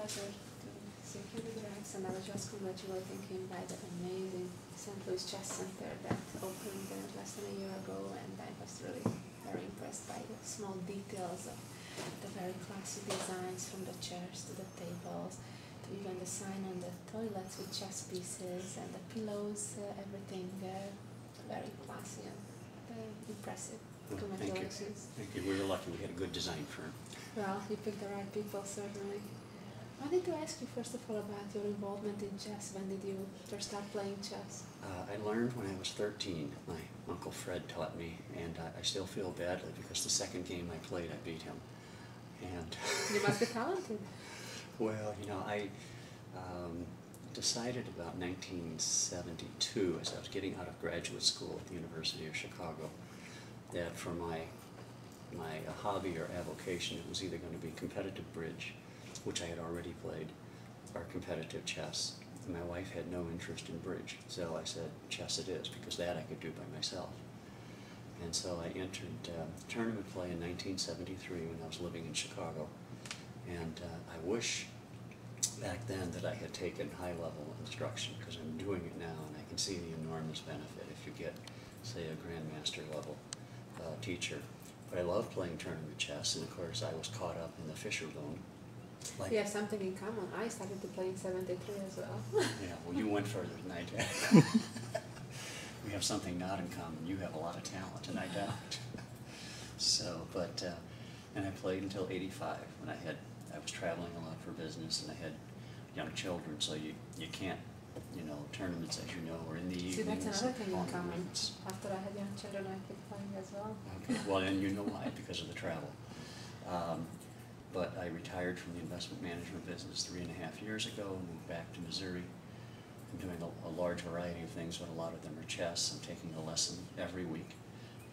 pleasure to speak with Rex, and I was just congratulating him by the amazing St. Louis Chess Center that opened less than a year ago, and I was really very impressed by the small details of the very classy designs, from the chairs to the tables, to even the sign on the toilets with chess pieces, and the pillows, everything very classy and impressive. Well, Congratulations. thank you. We were lucky. We had a good design firm. Well, you picked the right people, certainly. I wanted to ask you first of all about your involvement in chess. When did you first start playing chess? I learned when I was 13. My Uncle Fred taught me, and I still feel badly because the second game I played, I beat him. And You must be talented. well, you know, I decided about 1972, as I was getting out of graduate school at the University of Chicago, that for my hobby or avocation, it was either going to be competitive bridge, which I had already played, or competitive chess. And my wife had no interest in bridge, so I said chess it is, because that I could do by myself. And so I entered tournament play in 1973 when I was living in Chicago. And I wish back then that I had taken high-level instruction, because I'm doing it now, and I can see the enormous benefit if you get, say, a grandmaster level teacher. But I love playing tournament chess, and of course I was caught up in the Fischer boom. We have something in common. I started to play in 73 as well. Yeah, well, you went further than I did. We have something not in common. You have a lot of talent, and I don't. So, but, and I played until 85 when I was traveling a lot for business, and I had young children, so you can't, you know, tournaments, as you know, are in the evenings. See, that's another thing in on common. weekends. After I had young children, I kept playing as well. Okay, well, and you know why, because of the travel. But I retired from the investment management business 3.5 years ago, moved back to Missouri. I'm doing a large variety of things, but a lot of them are chess. I'm taking a lesson every week,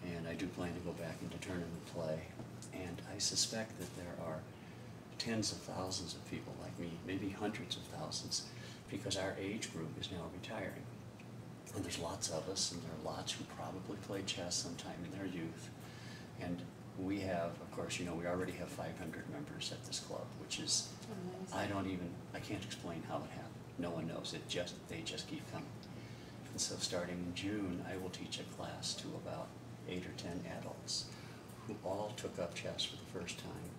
and I do plan to go back into tournament play. And I suspect that there are tens of thousands of people like me, maybe hundreds of thousands, because our age group is now retiring. And there's lots of us, and there are lots who probably played chess sometime in their youth. And we have, of course, you know, we already have 500 members at this club, which is, Amazing. I can't explain how it happened. No one knows. They just keep coming. And so starting in June, I will teach a class to about 8 or 10 adults who all took up chess for the first time.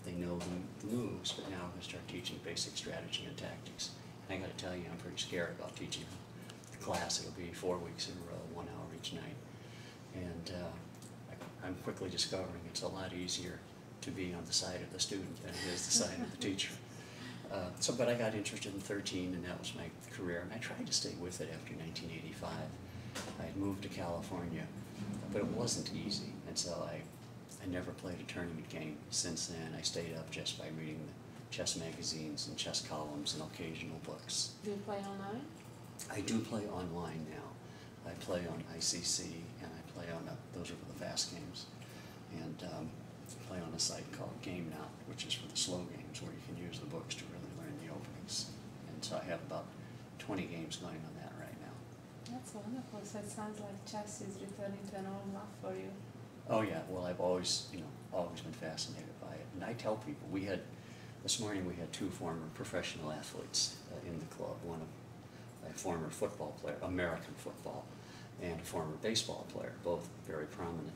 They know the moves, but now I'm going to start teaching basic strategy and tactics. And I got to tell you, I'm pretty scared about teaching the class. It'll be 4 weeks in a row, 1 hour each night. And I'm quickly discovering it's a lot easier to be on the side of the student than it is the side of the teacher. But I got interested in 13, and that was my career. And I tried to stay with it after 1985. I had moved to California, but it wasn't easy. And so I never played a tournament game since then. I stayed up just by reading the chess magazines and chess columns and occasional books. Do you play online? I do play online now. I play on ICC, and I play on those are for the fast games, and play on a site called Game Now, which is for the slow games, where you can use the books to really learn the openings. And so I have about 20 games going on that right now. That's wonderful. So it sounds like chess is returning to an old love for you. Oh yeah, well I've always, you know, always been fascinated by it. And I tell people, this morning we had 2 former professional athletes in the club, one of a former football player, American football, and a former baseball player, both very prominent.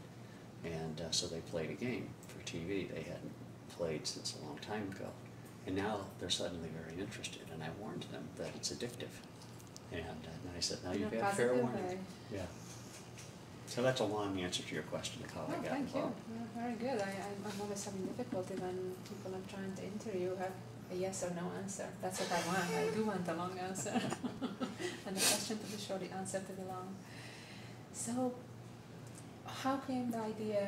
And so they played a game for TV they hadn't played since a long time ago. And now they're suddenly very interested, and I warned them that it's addictive. And I said, now you've had fair warning. Yeah. So that's a long answer to your question of how I got involved. Thank you. Yeah, very good. I'm always having difficulty when people I'm trying to interview have a yes or no answer. That's what I want. I do want a long answer. And the question to be short, the answer to be long. So, how came the idea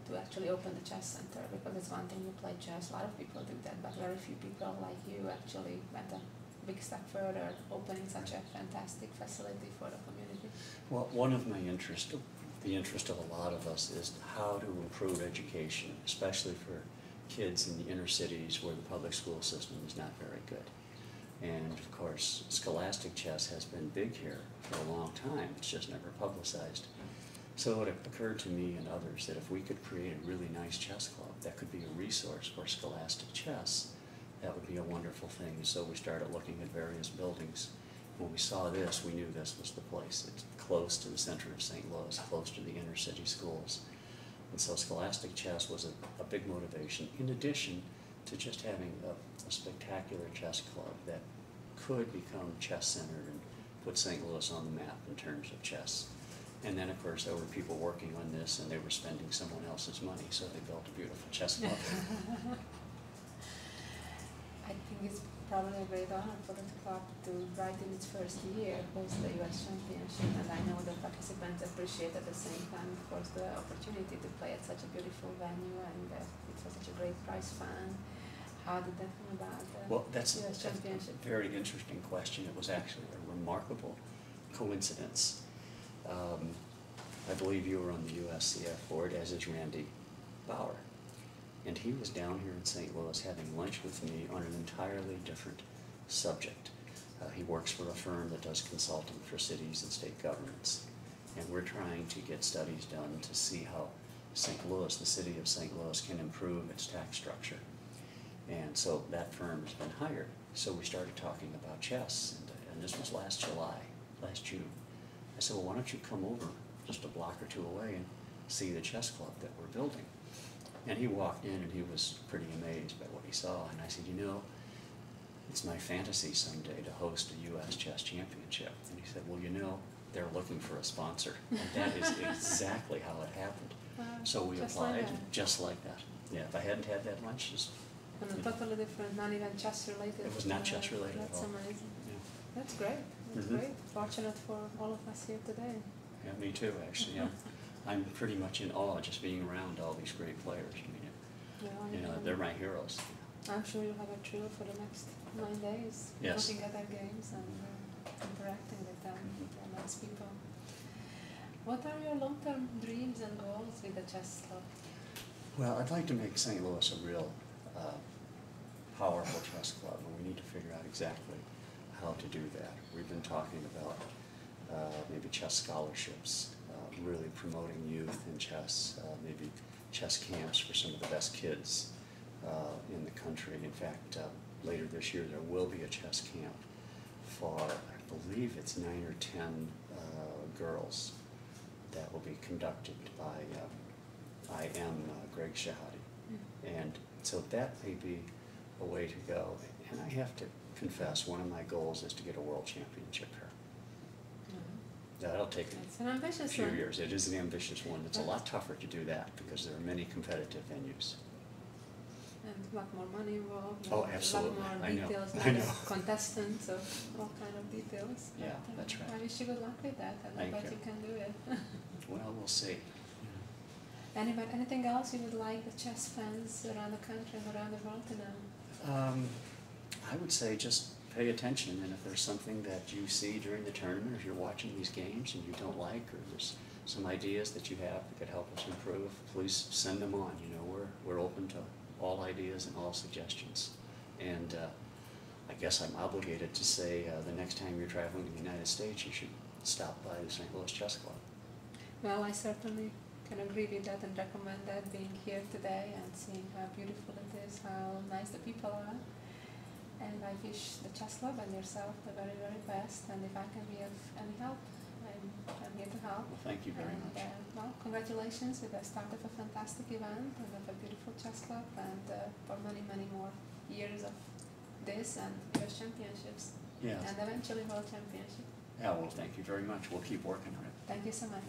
to actually open the chess center? Because it's one thing you play chess, a lot of people do that, but very few people like you actually went a big step further, opening such a fantastic facility for the community. Well, one of my interests, the interest of a lot of us, is how to improve education, especially for kids in the inner cities where the public school system is not very good. And of course, Scholastic chess has been big here for a long time. It's just never publicized. So it occurred to me and others that if we could create a really nice chess club that could be a resource for Scholastic chess, that would be a wonderful thing. So we started looking at various buildings. When we saw this, we knew this was the place. It's close to the center of St. Louis, close to the inner city schools. And so Scholastic Chess was a big motivation, in addition to just having a spectacular chess club that could become chess-centered and put St. Louis on the map in terms of chess. And then, of course, there were people working on this, and they were spending someone else's money, so they built a beautiful chess club. I think it's probably a great honor for the club to, right in its first year, host the U.S. Championship, and I know the participants appreciate at the same time, of course, the opportunity to play at such a beautiful venue, and it was such a great prize fund. How did that come about, the That's U.S. Championship? a very interesting question. It was actually a remarkable coincidence. I believe you were on the USCF board, as is Randy Bauer. And he was down here in St. Louis having lunch with me on an entirely different subject. He works for a firm that does consulting for cities and state governments. And we're trying to get studies done to see how St. Louis, the city of St. Louis, can improve its tax structure. And so that firm has been hired. So we started talking about chess, and this was last June. I said, well, why don't you come over just a block or two away and see the chess club that we're building? And he walked in and he was pretty amazed by what he saw. And I said, you know, it's my fantasy someday to host a U.S. chess championship. And he said, well, you know, they're looking for a sponsor. And that is exactly how it happened. So we applied just like that. Yeah, if I hadn't had that lunch, just... And totally different, not even chess related. It was not chess related at all. That's amazing. Yeah. That's great. That's great. Fortunate for all of us here today. Yeah, me too, actually. Yeah. I'm pretty much in awe just being around all these great players. I mean, they're my heroes. I'm sure you'll have a thrill for the next 9 days. Yes. Looking at their games and interacting with them. They're nice people. What are your long-term dreams and goals with the chess club? Well, I'd like to make St. Louis a real powerful chess club, and we need to figure out exactly how to do that. We've been talking about maybe chess scholarships, really promoting youth in chess, maybe chess camps for some of the best kids in the country. In fact, later this year there will be a chess camp for, I believe it's 9 or 10 girls that will be conducted by Greg Shahadi. And so that may be a way to go. And I have to confess, one of my goals is to get a world championship here. That'll take a few years. It is an ambitious one. It's a lot tougher to do that because there are many competitive venues. And a lot more money involved. Oh, absolutely. A lot more details. I know. Contestants of all kind of details. Yeah, that's right. I wish you good luck with that, and I bet you can do it. Well, we'll see. Anything else you would like the chess fans around the country and around the world to know? I would say just pay attention, and if there's something that you see during the tournament, if you're watching these games and you don't like, or there's some ideas that you have that could help us improve, please send them on. You know, we're open to all ideas and all suggestions. And I guess I'm obligated to say the next time you're traveling to the United States, you should stop by the St. Louis Chess Club. Well, I certainly can agree with that and recommend that, being here today and seeing how beautiful it is, how nice the people are. And I wish the chess club and yourself the very, very best. And if I can be of any help, I'm here to help. Well, thank you very much. Well, congratulations with the start of a fantastic event and of a beautiful chess club, and for many, many more years of this and US championships. Yes. And eventually world championship. Yeah, well, thank you very much. We'll keep working on it. Thank you so much.